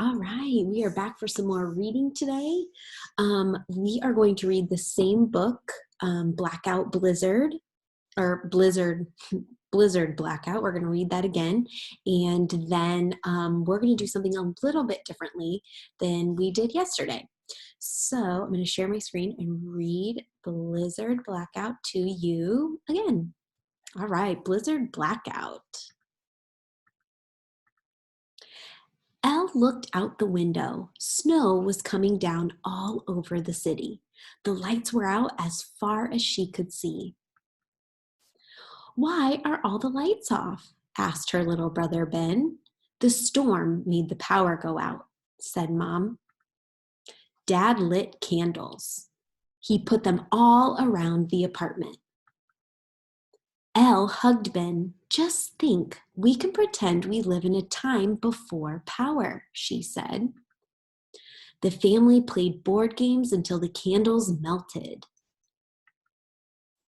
All right, we are back for some more reading today. We are going to read the same book, Blackout Blizzard, or Blizzard Blackout. We're going to read that again, and then we're going to do something a little bit differently than we did yesterday. So I'm going to share my screen and read Blizzard Blackout to you again. All right, Blizzard Blackout. Elle looked out the window. Snow was coming down all over the city. The lights were out as far as she could see. "Why are all the lights off?" asked her little brother Ben. "The storm made the power go out," said Mom. Dad lit candles. He put them all around the apartment. Elle hugged Ben. "Just think, we can pretend we live in a time before power," she said. The family played board games until the candles melted.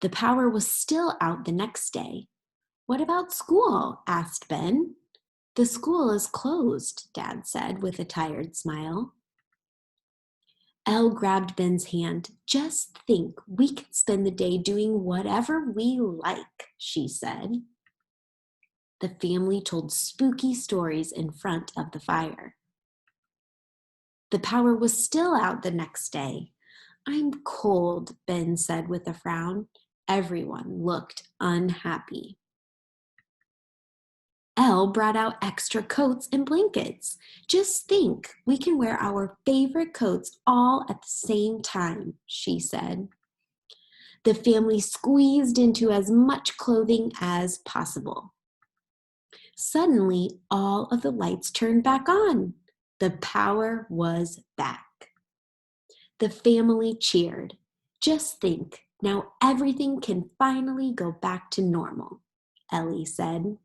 The power was still out the next day. "What about school?" asked Ben. "The school is closed," Dad said with a tired smile. Elle grabbed Ben's hand. "Just think, we can spend the day doing whatever we like," she said. The family told spooky stories in front of the fire. The power was still out the next day. "I'm cold," Ben said with a frown. Everyone looked unhappy. Elle brought out extra coats and blankets. "Just think, we can wear our favorite coats all at the same time," she said. The family squeezed into as much clothing as possible. Suddenly, all of the lights turned back on. The power was back. The family cheered. "Just think, now everything can finally go back to normal," Ellie said.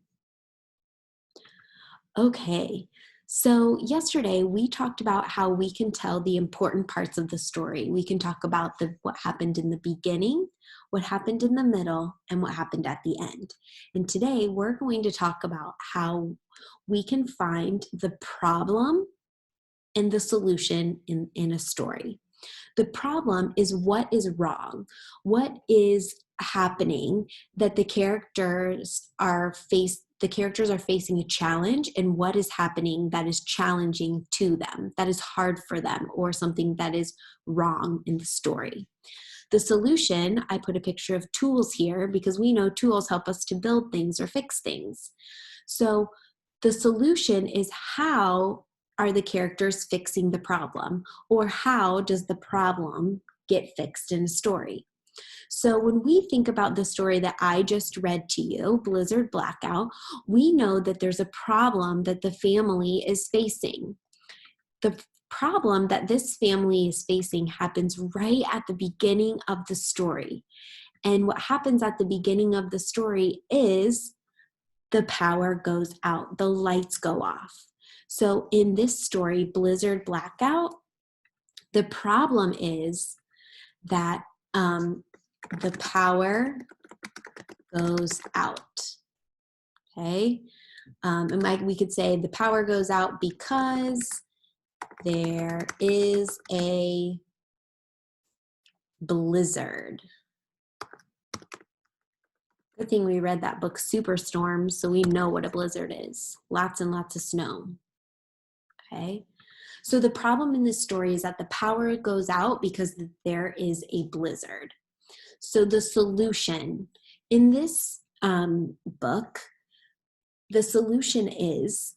Okay, so yesterday we talked about how we can tell the important parts of the story. We can talk about what happened in the beginning, what happened in the middle, and what happened at the end. And today we're going to talk about how we can find the problem and the solution in a story. The problem is what is wrong, what is happening that the characters are facing a challenge, and what is happening that is challenging to them, that is hard for them, or something that is wrong in the story. The solution, I put a picture of tools here because we know tools help us to build things or fix things. So the solution is, how are the characters fixing the problem, or how does the problem get fixed in a story? So when we think about the story that I just read to you, Blizzard Blackout, we know that there's a problem that the family is facing. The problem that this family is facing happens right at the beginning of the story. And what happens at the beginning of the story is the power goes out, the lights go off. So in this story, Blizzard Blackout, the problem is that the power goes out, okay? And we could say the power goes out because there is a blizzard. Good thing we read that book, Superstorm, so we know what a blizzard is. Lots and lots of snow, okay? So the problem in this story is that the power goes out because there is a blizzard. So the solution in this book, the solution is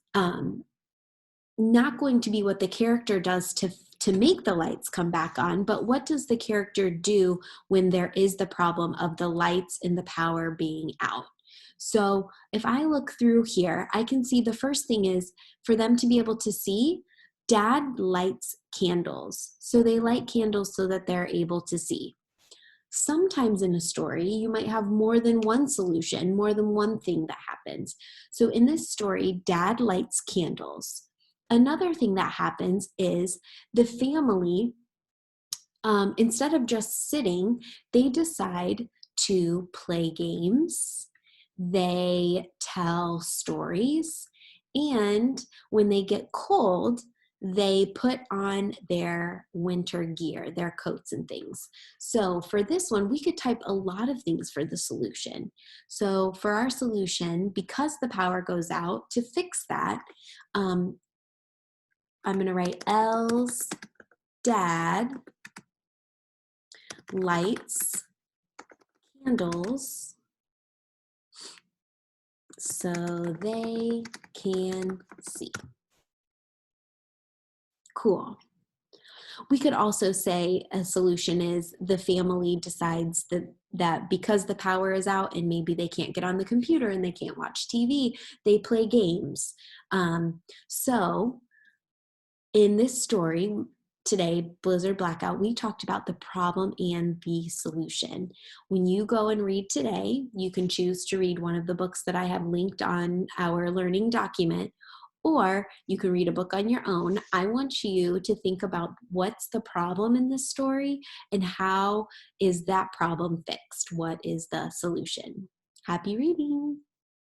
not going to be what the character does to make the lights come back on, but what does the character do when there is the problem of the lights and the power being out? So if I look through here, I can see the first thing is for them to be able to see, Dad lights candles. So they light candles so that they're able to see. Sometimes in a story, you might have more than one solution, more than one thing that happens. So in this story, Dad lights candles. Another thing that happens is the family, instead of just sitting, they decide to play games. They tell stories. And when they get cold, they put on their winter gear, their coats and things. So for this one, we could type a lot of things for the solution. So for our solution, because the power goes out, to fix that, I'm going to write Elle's dad lights candles so they can see. Cool. We could also say a solution is the family decides that because the power is out and maybe they can't get on the computer and they can't watch TV, they play games. So in this story today, Blizzard Blackout, we talked about the problem and the solution. When you go and read today, you can choose to read one of the books that I have linked on our learning document, or you can read a book on your own. I want you to think about what's the problem in this story and how is that problem fixed? What is the solution? Happy reading.